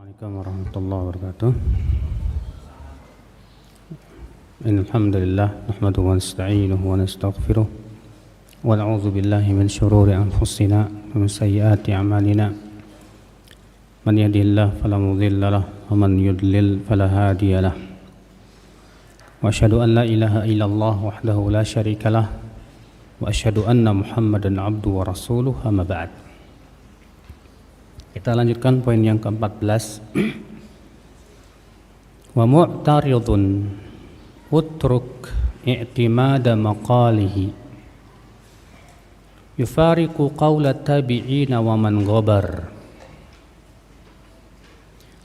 Assalamualaikum warahmatullahi wabarakatuh. Innal hamdalillah nahmaduhu wa nasta'inuhu wa nastaghfiruh wa na'udzu billahi min shururi anfusina wa min sayyiati a'malina. Man yahdihillahu fala mudilla lahu wa man yudlil fala hadiya lahu. Wa asyhadu an la ilaha illallah wahdahu la syarika lah wa asyhadu anna Muhammadan 'abduhu wa rasuluhu amma ba'd. Kita lanjutkan poin yang ke-14. Wa mu'taridun utruk i'timada maqalihi yufariqu qawla tabi'ina wa man ghabar.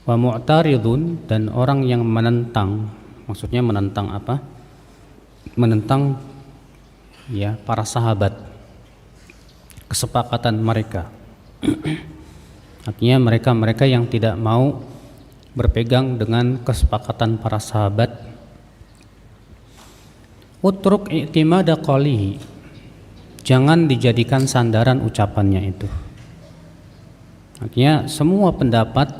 Wa mu'taridun, dan orang yang menentang, maksudnya menentang apa? Menentang ya para sahabat, kesepakatan mereka. Artinya mereka yang tidak mau berpegang dengan kesepakatan para sahabat. Utruk i'timada qalihi, jangan dijadikan sandaran ucapannya itu. Artinya semua pendapat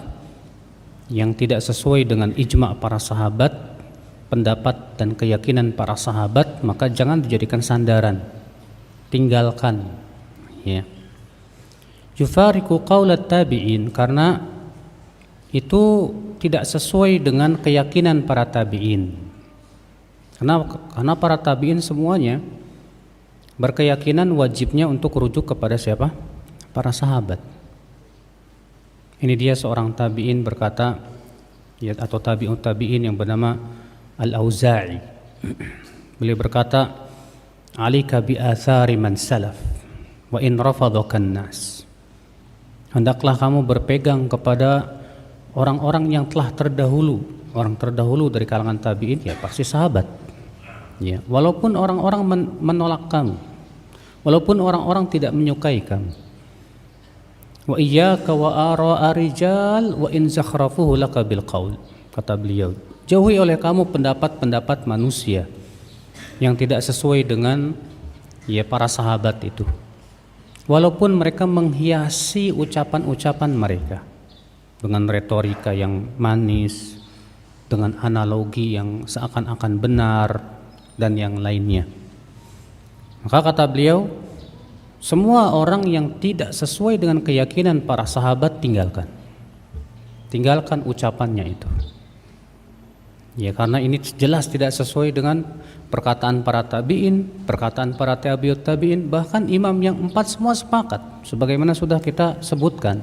yang tidak sesuai dengan ijma' para sahabat, pendapat dan keyakinan para sahabat, maka jangan dijadikan sandaran, tinggalkan ya. Yufariqu qaulat tabi'in, karena itu tidak sesuai dengan keyakinan para tabi'in. Karena para tabi'in semuanya berkeyakinan wajibnya untuk rujuk kepada siapa? Para sahabat. Ini dia seorang tabi'in berkata ya, atau tabi'in yang bernama Al-Auza'i. Beliau berkata, "Alika bi athari man salaf wa in rafadhakan nas." Hendaklah kamu berpegang kepada orang-orang yang telah terdahulu. Orang terdahulu dari kalangan tabi'in ya pasti sahabat. Ya, walaupun orang-orang menolak kamu, walaupun orang-orang tidak menyukai kamu. Wa iyyaka wa ara'a rijal wa in zakhrafuhu laka bil qaul. Kata beliau, jauhi oleh kamu pendapat-pendapat manusia yang tidak sesuai dengan ya para sahabat itu. Walaupun mereka menghiasi ucapan-ucapan mereka dengan retorika yang manis, dengan analogi yang seakan-akan benar dan yang lainnya. Maka kata beliau, semua orang yang tidak sesuai dengan keyakinan para sahabat tinggalkan. Tinggalkan ucapannya itu. Ya, karena ini jelas tidak sesuai dengan perkataan para tabi'in, perkataan para tabi'ut tabi'in, bahkan imam yang 4 semua sepakat sebagaimana sudah kita sebutkan.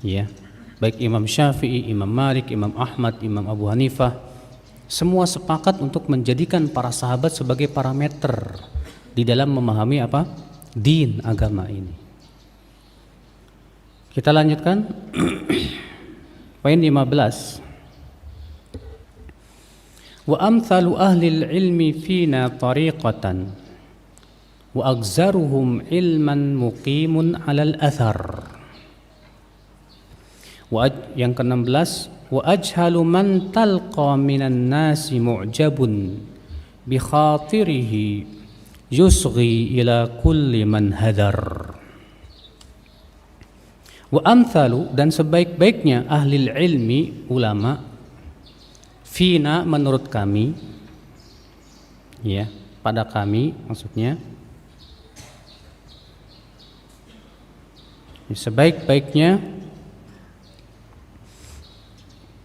Ya, baik Imam Syafi'i, Imam Malik, Imam Ahmad, Imam Abu Hanifah, semua sepakat untuk menjadikan para sahabat sebagai parameter di dalam memahami apa? Din, agama ini. Kita lanjutkan. Poin 15. Wa amthalu ahli ilmi fina tariqatan wa agzaruhum ilman muqimun alal athar. Yang ke-16, wa ajhalu man talqa minan nasi mu'jabun bi khatirihi yusghi ila kulli man hadar. Wa amthalu, dan sebaik-baiknya ahli ilmi, ulama, fina, menurut kami, ya, pada kami maksudnya, sebaik-baiknya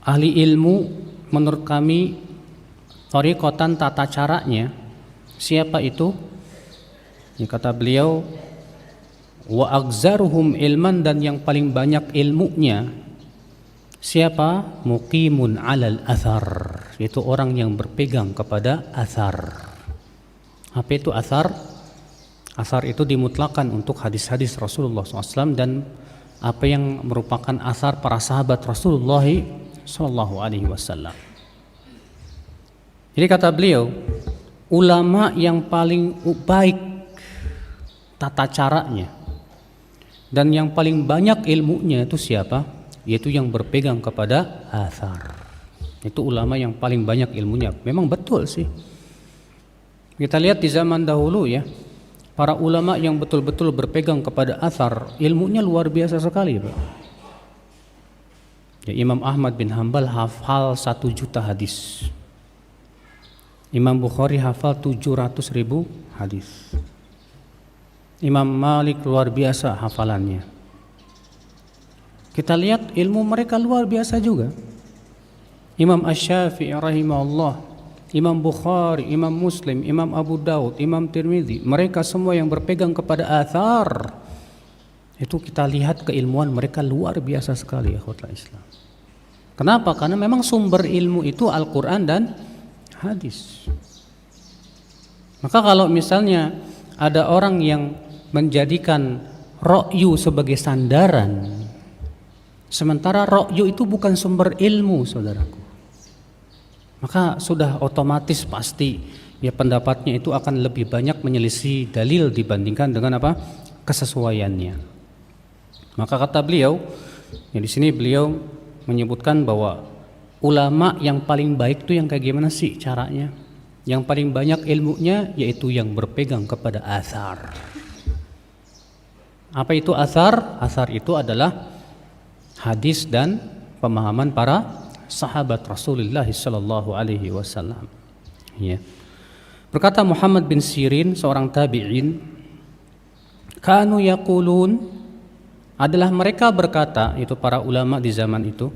ahli ilmu menurut kami, thariqatan, tata caranya, siapa itu? Ya, kata beliau, wa agzaruhum ilman, dan yang paling banyak ilmunya siapa? Muqimun alal athar, yaitu orang yang berpegang kepada athar. Apa itu athar? Athar itu dimutlakan untuk hadis-hadis Rasulullah SAW dan apa yang merupakan athar para sahabat Rasulullah SAW. Jadi kata beliau, ulama yang paling baik tata caranya dan yang paling banyak ilmunya itu siapa? Yaitu yang berpegang kepada athar. Itu ulama yang paling banyak ilmunya. Memang betul sih. Kita lihat di zaman dahulu ya, para ulama yang betul-betul berpegang kepada athar, ilmunya luar biasa sekali, Pak. Ya, Imam Ahmad bin Hambal hafal 1 juta hadis. Imam Bukhari hafal 700.000 hadis. Imam Malik luar biasa hafalannya. Kita lihat ilmu mereka luar biasa juga. Imam Asy-Syafi'i rahimahullah, Imam Bukhari, Imam Muslim, Imam Abu Daud, Imam Tirmidzi, mereka semua yang berpegang kepada athar, itu kita lihat keilmuan mereka luar biasa sekali, akhwatul Islam. Kenapa? Karena memang sumber ilmu itu Al-Quran dan hadis. Maka kalau misalnya ada orang yang menjadikan ra'yu sebagai sandaran, sementara ra'yu itu bukan sumber ilmu, saudaraku, maka sudah otomatis pasti ya pendapatnya itu akan lebih banyak menyelisih dalil dibandingkan dengan apa? Kesesuaiannya. Maka kata beliau, ya di sini beliau menyebutkan bahwa ulama yang paling baik itu yang kayak gimana sih caranya? Yang paling banyak ilmunya yaitu yang berpegang kepada athar. Apa itu athar? Athar itu adalah hadis dan pemahaman para sahabat Rasulullah sallallahu alaihi wasallam. Ya. Berkata Muhammad bin Sirin, seorang tabi'in, kanu yaqulun, adalah mereka berkata, itu para ulama di zaman itu,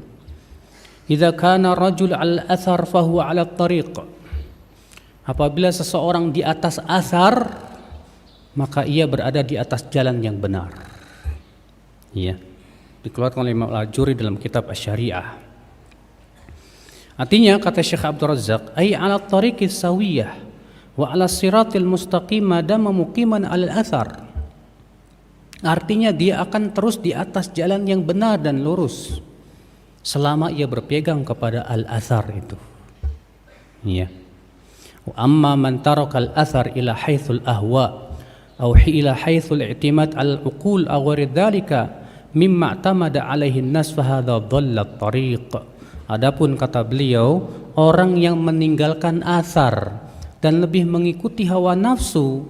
idza kana rajul al-athar fahuwa 'ala at-tariq. Apabila seseorang di atas athar, maka ia berada di atas jalan yang benar. Ya. Dikeluarkan oleh Imam Al-Ajuri dalam kitab Asy-Syariah. Artinya kata Syekh Abdul Razzaq, ay 'ala at-tariqis sawiyah wa 'ala siratil mustaqim madama muqiman 'alal athar. Artinya dia akan terus di atas jalan yang benar dan lurus selama ia berpegang kepada al-athar itu. Ya. Wa amma man taraka al-athar ila haitsul ahwa aw ila haitsul i'timad al-uqul aw ghairi dzalika mimma i'tamada alaihi an-nas fa hadza dhalla at-tariq. Adapun kata beliau, orang yang meninggalkan athar dan lebih mengikuti hawa nafsu,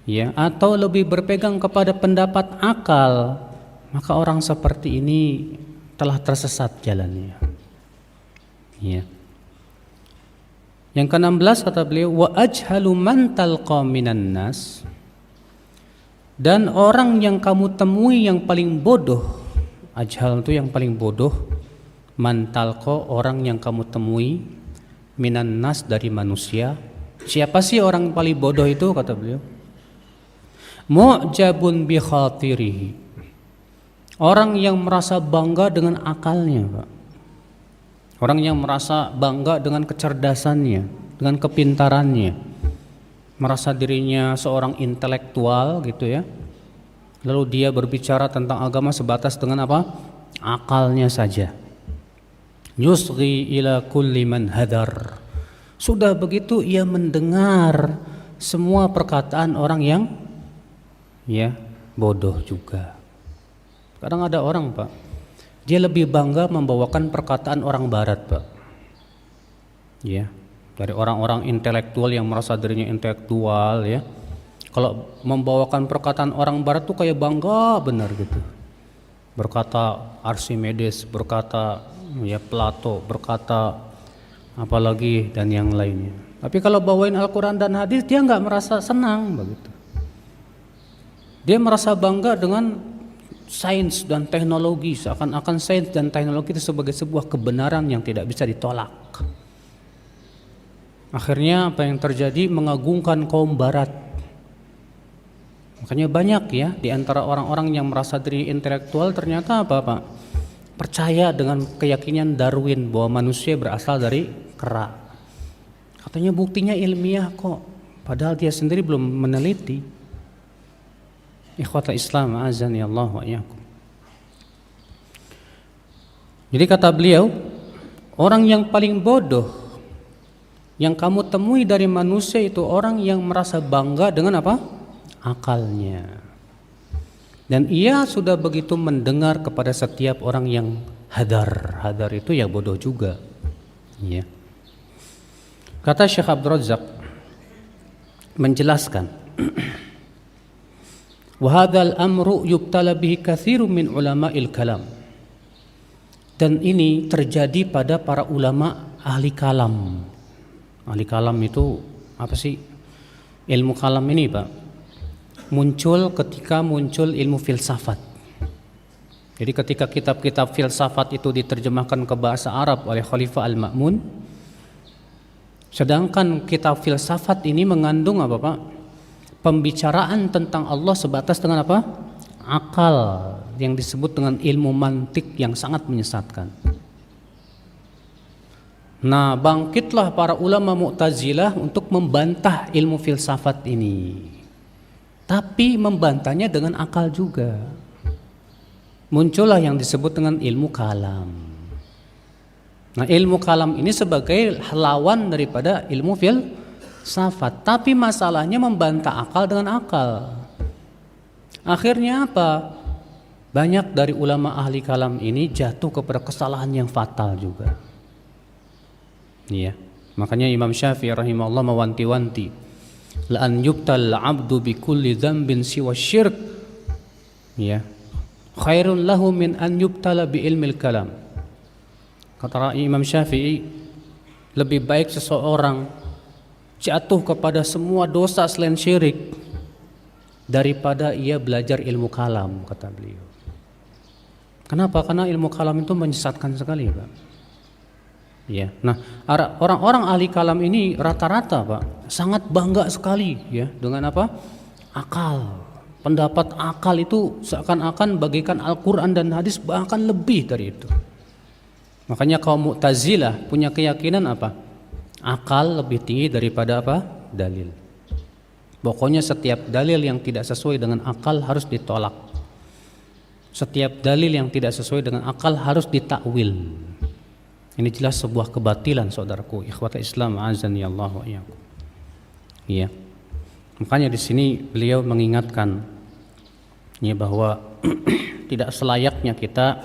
ya, atau lebih berpegang kepada pendapat akal, maka orang seperti ini telah tersesat jalannya. Ya. Yang ke-16 kata beliau, wa ajhalu man talqa minan nas, dan orang yang kamu temui yang paling bodoh, ajhal itu yang paling bodoh, man talqa orang yang kamu temui, minan nas dari manusia. Siapa sih orang paling bodoh itu kata beliau? Mu'jabun bi khatirihi, orang yang merasa bangga dengan akalnya, Pak. Orang yang merasa bangga dengan kecerdasannya, dengan kepintarannya, merasa dirinya seorang intelektual gitu ya. Lalu dia berbicara tentang agama sebatas dengan apa? Akalnya saja. Yusghi ila kulli man hadar. Sudah begitu ia mendengar semua perkataan orang yang ya bodoh juga. Kadang ada orang, Pak, dia lebih bangga membawakan perkataan orang barat, Pak. Ya, dari orang-orang intelektual yang merasa dirinya intelektual ya. Kalau membawakan perkataan orang barat tuh kayak bangga benar gitu. Berkata Archimedes, berkata ya Plato, berkata apalagi dan yang lainnya. Tapi kalau bawain Al-Quran dan hadis dia nggak merasa senang begitu. Dia merasa bangga dengan sains dan teknologi, seakan-akan sains dan teknologi itu sebagai sebuah kebenaran yang tidak bisa ditolak. Akhirnya apa yang terjadi? Mengagungkan kaum barat. Makanya banyak ya di antara orang-orang yang merasa diri intelektual ternyata apa, Pak? Percaya dengan keyakinan Darwin bahwa manusia berasal dari kera. Katanya buktinya ilmiah kok, padahal dia sendiri belum meneliti. Ikhwata Islam, azani Allah wa iyyakum. Jadi kata beliau, orang yang paling bodoh yang kamu temui dari manusia itu orang yang merasa bangga dengan apa? Akalnya. Dan ia sudah begitu mendengar kepada setiap orang yang hadar. Hadar itu ya bodoh juga. Ya. Kata Syekh Abdul Razzaq menjelaskan, wa hadzal amru yubtala bihi katsirun min ulama'il kalam. Dan ini terjadi pada para ulama ahli kalam. Ahli kalam itu apa sih? Ilmu kalam ini, Pak, muncul ketika muncul ilmu filsafat. Jadi ketika kitab-kitab filsafat itu diterjemahkan ke bahasa Arab oleh Khalifah Al-Ma'mun, sedangkan kitab filsafat ini mengandung apa, Pak? Pembicaraan tentang Allah sebatas dengan apa? Akal, yang disebut dengan ilmu mantik yang sangat menyesatkan. Nah, bangkitlah para ulama Mu'tazilah untuk membantah ilmu filsafat ini. Tapi membantahnya dengan akal juga. Muncullah yang disebut dengan ilmu kalam. Nah, ilmu kalam ini sebagai lawan daripada ilmu filsafat. Tapi masalahnya membantah akal dengan akal. Akhirnya apa? Banyak dari ulama ahli kalam ini jatuh kepada kesalahan yang fatal juga. Iya. Makanya Imam Syafi'i rahimahullah mewanti-wanti, la an yubtal 'abdu bi kulli dzambin siwa syirk. Ya. Khairun lahu min an yubtala bi ilmil kalam. Kata Imam Syafi'i, lebih baik seseorang jatuh kepada semua dosa selain syirik daripada ia belajar ilmu kalam, kata beliau. Kenapa? Karena ilmu kalam itu menyesatkan sekali, Pak. Ya. Nah, orang-orang ahli kalam ini rata-rata, Pak, sangat bangga sekali ya dengan apa? Akal. Pendapat akal itu seakan-akan bagaikan Al-Qur'an dan hadis, bahkan lebih dari itu. Makanya kaum Mu'tazilah punya keyakinan apa? Akal lebih tinggi daripada apa? Dalil. Pokoknya setiap dalil yang tidak sesuai dengan akal harus ditolak. Setiap dalil yang tidak sesuai dengan akal harus ditakwil. Ini jelas sebuah kebatilan, saudaraku, ikhwata Islam, azani Allah wa iyyakum. Iya. Makanya di sini beliau mengingatkan ya bahwa tidak selayaknya kita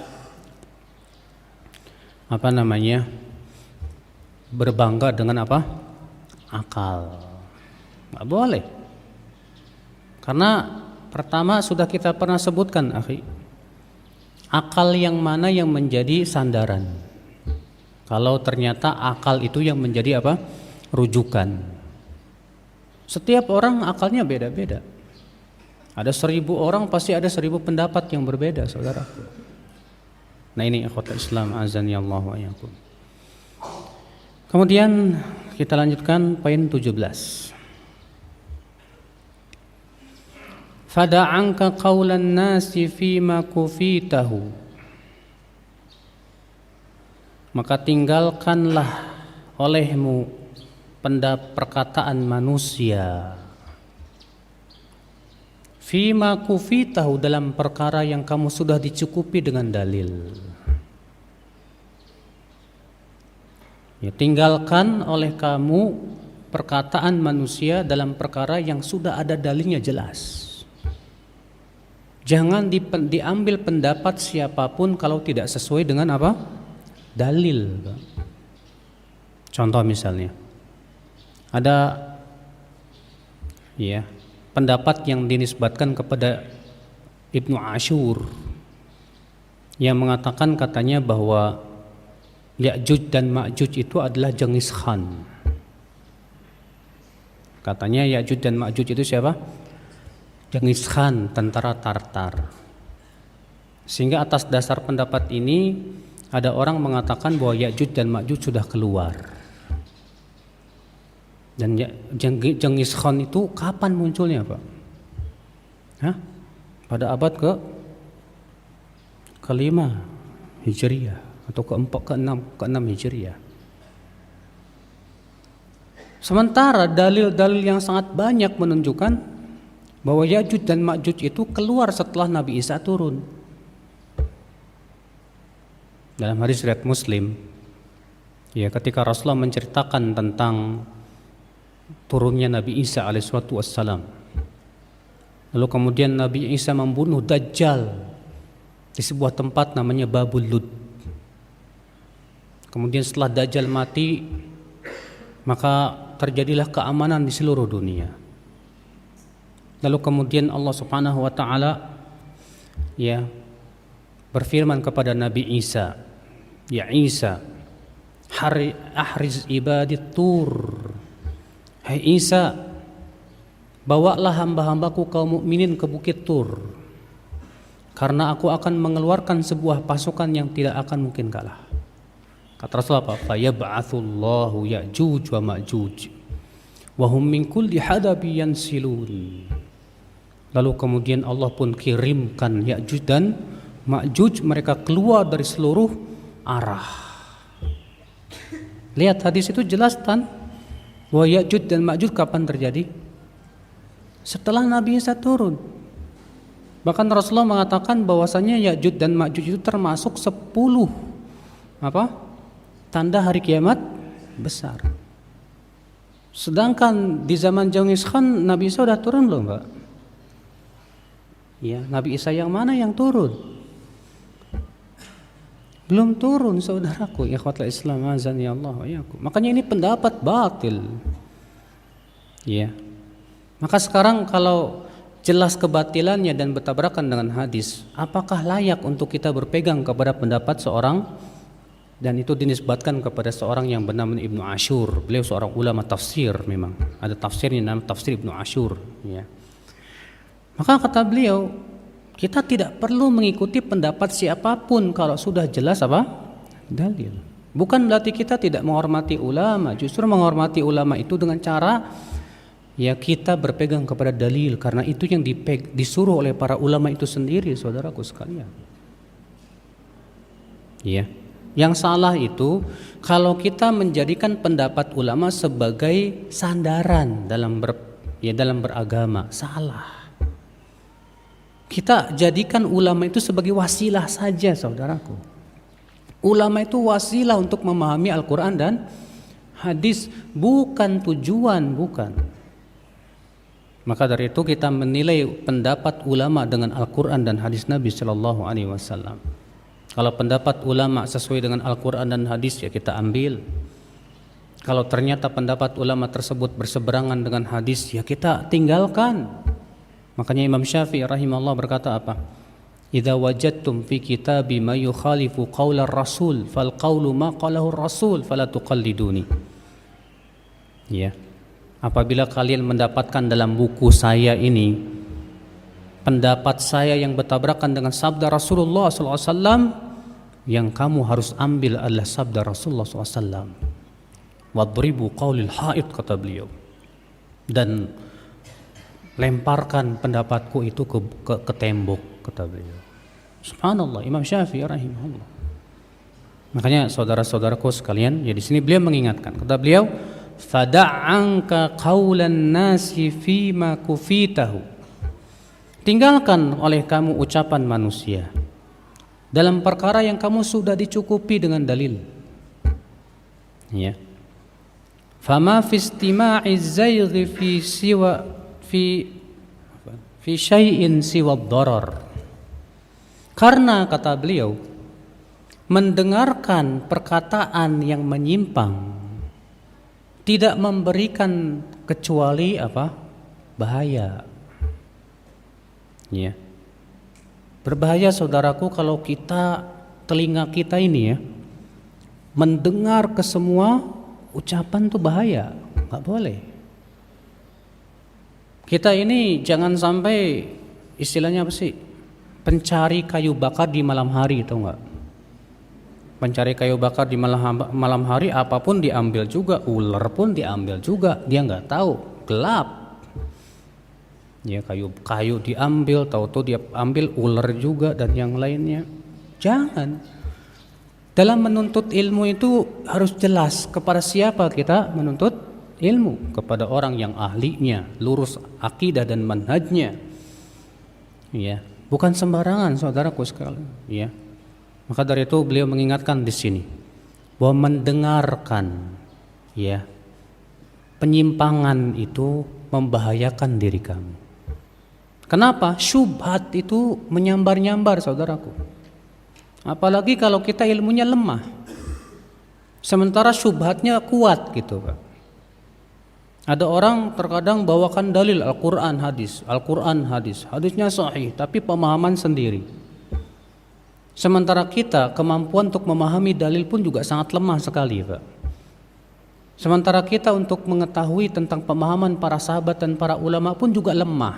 berbangga dengan apa? Akal. Nggak boleh. Karena pertama sudah kita pernah sebutkan, akhi, akal yang mana yang menjadi sandaran. Kalau ternyata akal itu yang menjadi apa? Rujukan. Setiap orang akalnya beda-beda. Ada 1000 orang pasti ada 1000 pendapat yang berbeda, saudaraku. Nah, ini ikhwatul Islam, azani Allah wa iyyakum. Kemudian kita lanjutkan poin 17. Fada'anka qaulan nasi fima kufitahu. Maka tinggalkanlah olehmu perkataan manusia fima kufitahu, dalam perkara yang kamu sudah dicukupi dengan dalil. Ya, tinggalkan oleh kamu perkataan manusia dalam perkara yang sudah ada dalilnya jelas. Jangan diambil pendapat siapapun kalau tidak sesuai dengan apa? Dalil. Contoh misalnya, ada ya pendapat yang dinisbatkan kepada Ibnu Ashur yang mengatakan, katanya bahwa Ya'juj dan Ma'juj itu adalah Genghis Khan. Katanya Ya'juj dan Ma'juj itu siapa? Genghis Khan, tentara Tartar. Sehingga atas dasar pendapat ini ada orang mengatakan bahwa Ya'juj dan Ma'juj sudah keluar. Dan Genghis Khan itu kapan munculnya, Pak? Hah? Pada abad ke-5 Hijriah atau ke-6 Hijriah. Sementara dalil-dalil yang sangat banyak menunjukkan bahwa Ya'juj dan Ma'juj itu keluar setelah Nabi Isa turun. Dalam hadis riwayat Muslim, ya, ketika Rasulullah menceritakan tentang turunnya Nabi Isa alaihissalatu wassalam, lalu kemudian Nabi Isa membunuh Dajjal di sebuah tempat namanya Babul Lud. Kemudian setelah Dajjal mati, maka terjadilah keamanan di seluruh dunia. Lalu kemudian Allah Subhanahu wa taala ya berfirman kepada Nabi Isa, Ya Isa, ahriz ibadit tur. Hai Isa, bawalah hamba-hambaku kaum mukminin ke bukit Tur, karena aku akan mengeluarkan sebuah pasukan yang tidak akan mungkin kalah. Kata Rasul apa? Fayab'atsullahu Ya'juj wa Ma'juj wa hum min kulli hadabi yansilun. Lalu kemudian Allah pun kirimkan Ya'juj dan Ma'juj, mereka keluar dari seluruh arah. Lihat hadis itu jelas kan? Bahwa Ya'juj dan Ma'juj kapan terjadi? Setelah Nabi Isa turun. Bahkan Rasulullah mengatakan bahwasanya Ya'juj dan Ma'juj itu termasuk 10 tanda hari kiamat besar. Sedangkan di zaman Genghis Khan Nabi Isa sudah turun loh, Mbak. Ya, Nabi Isa yang mana yang turun? Belum turun, saudaraku. Ikhwatul Islam azani Allah wa iyyakum. Makanya ini pendapat batil. Ya. Maka sekarang kalau jelas kebatilannya dan bertabrakan dengan hadis, apakah layak untuk kita berpegang kepada pendapat seorang, dan itu dinisbatkan kepada seorang yang bernama Ibnu Ashur. Beliau seorang ulama tafsir, memang ada tafsirnya namanya tafsir Ibnu Ashur, ya. Maka kata beliau, kita tidak perlu mengikuti pendapat siapapun kalau sudah jelas dalil. Bukan berarti kita tidak menghormati ulama, justru menghormati ulama itu dengan cara ya kita berpegang kepada dalil, karena itu yang disuruh oleh para ulama itu sendiri, saudaraku sekalian. Ya. Yang salah itu kalau kita menjadikan pendapat ulama sebagai sandaran dalam beragama, salah. Kita jadikan ulama itu sebagai wasilah saja, saudaraku. Ulama itu wasilah untuk memahami Al-Quran dan hadis, bukan tujuan, bukan. Maka dari itu kita menilai pendapat ulama dengan Al-Quran dan hadis Nabi Sallallahu Alaihi Wasallam. Kalau pendapat ulama sesuai dengan Al-Quran dan hadis, ya kita ambil. Kalau ternyata pendapat ulama tersebut berseberangan dengan hadis, ya kita tinggalkan. Makanya Imam Syafi'i rahimahullah berkata apa? Idza wajadtum fi kitabi ma yukhalifu qaular rasul fal qaulu ma qalahu rasul fala tuqalliduni. Ya. Apabila kalian mendapatkan dalam buku saya ini pendapat saya yang bertabrakan dengan sabda Rasulullah SAW, yang kamu harus ambil adalah sabda Rasulullah SAW. Wadribu qaulil haid, kata beliau, dan lemparkan pendapatku itu ke tembok, kata beliau. Subhanallah, Imam Syafi'i rahimahullah. Makanya saudara-saudaraku sekalian, ya di sini beliau mengingatkan, kata beliau, fada'anka qaulan nasi fima kufitahu. Tinggalkan oleh kamu ucapan manusia dalam perkara yang kamu sudah dicukupi dengan dalil. Ya. Fama fi istima'i zayghi fi syai'in siwa dharar. Karena kata beliau, mendengarkan perkataan yang menyimpang tidak memberikan kecuali bahaya. Ya. Berbahaya, saudaraku, kalau telinga kita ini ya mendengar ke semua ucapan tuh bahaya, nggak boleh. Kita ini jangan sampai istilahnya apa sih? Pencari kayu bakar di malam hari, tahu nggak? Pencari kayu bakar di malam hari, apapun diambil juga, ular pun diambil juga, dia nggak tahu, gelap. Ya, kayu diambil, tahu-tahu dia ambil ular juga dan yang lainnya. Jangan. Dalam menuntut ilmu itu harus jelas kepada siapa kita menuntut ilmu, kepada orang yang ahlinya, lurus akidah dan manhajnya. Ya, bukan sembarangan, saudaraku sekalian, ya. Maka dari itu beliau mengingatkan di sini bahwa mendengarkan ya penyimpangan itu membahayakan diri kamu. Kenapa? Syubhat itu menyambar-nyambar, saudaraku. Apalagi kalau kita ilmunya lemah, sementara syubhatnya kuat gitu, Pak. Ada orang terkadang bawakan dalil Al-Quran hadis, hadisnya sahih, tapi pemahaman sendiri. Sementara kita kemampuan untuk memahami dalil pun juga sangat lemah sekali, Pak. Sementara kita untuk mengetahui tentang pemahaman para sahabat dan para ulama pun juga lemah.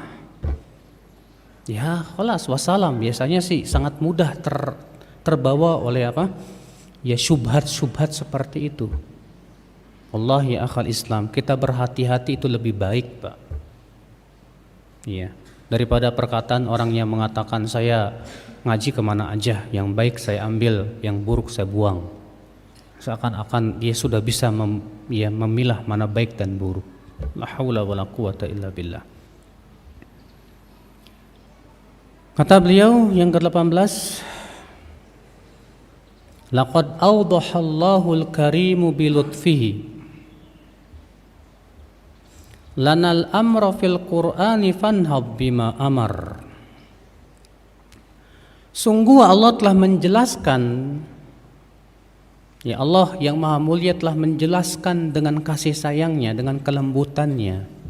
Ya, khalas wassalam, biasanya sih sangat mudah terbawa oleh apa? Ya syubhat-syubhat seperti itu. Wallahi akhal Islam, kita berhati-hati itu lebih baik, Pak. Iya, daripada perkataan orang yang mengatakan saya ngaji kemana aja, yang baik saya ambil, yang buruk saya buang. Seakan-akan dia sudah bisa memilah mana baik dan buruk. La haula wala quwata illa billah. Kata beliau yang ke-18, laqad awdahallahu al-karimu bilutfihi lanal amra fil qur'ani fanhab bima amar. Sungguh Allah telah menjelaskan, ya Allah yang maha mulia telah menjelaskan dengan kasih sayangnya, dengan kelembutannya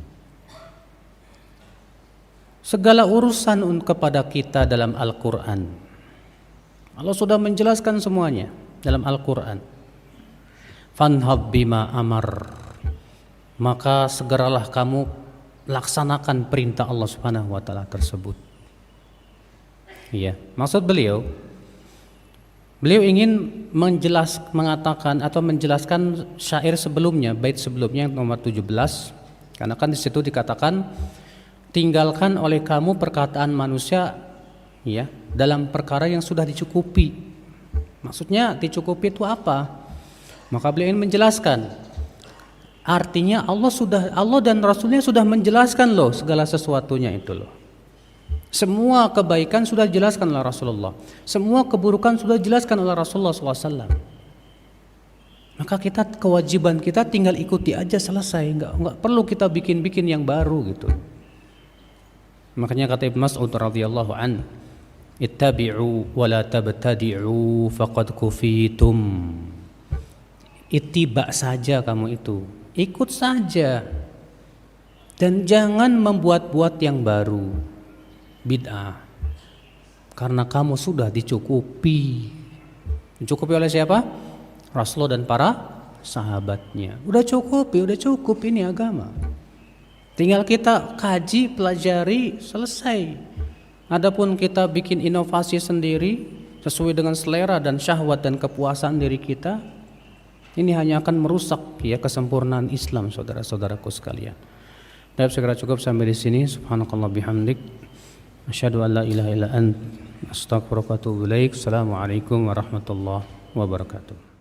segala urusan kepada kita dalam Al-Quran. Allah sudah menjelaskan semuanya dalam Al-Quran. Fanhab bima amar, maka segeralah kamu laksanakan perintah Allah Subhanahu wa taala tersebut. Iya, maksud beliau ingin mengatakan atau menjelaskan syair sebelumnya, bait sebelumnya yang nomor 17, karena kan di situ dikatakan tinggalkan oleh kamu perkataan manusia ya dalam perkara yang sudah dicukupi. Maksudnya dicukupi itu apa? Maka beliau ingin menjelaskan, artinya Allah dan Rasulnya sudah menjelaskan loh segala sesuatunya itu loh. Semua kebaikan sudah dijelaskan oleh Rasulullah, semua keburukan sudah dijelaskan oleh Rasulullah SAW. Maka kewajiban kita tinggal ikuti aja, selesai, nggak perlu kita bikin yang baru gitu. Makanya kata Ibnu Mas'ud radhiyallahu an, ittabi'u wa la tabtadi'u faqad kufitum. Ittiba saja kamu itu, ikut saja, dan jangan membuat-buat yang baru, bid'ah, karena kamu sudah dicukupi oleh siapa? Rasulullah dan para sahabatnya. Udah cukup ini agama. Tinggal kita kaji, pelajari, selesai. Adapun kita bikin inovasi sendiri sesuai dengan selera dan syahwat dan kepuasan diri kita, ini hanya akan merusak ya kesempurnaan Islam, saudara-saudaraku sekalian. Dan segera cukup sampai di sini. Subhanakallah bihamdik, asyhadu an la ilaha illa ant, astaghfiruka wa atubu ilaik. Assalamualaikum warahmatullahi wabarakatuh.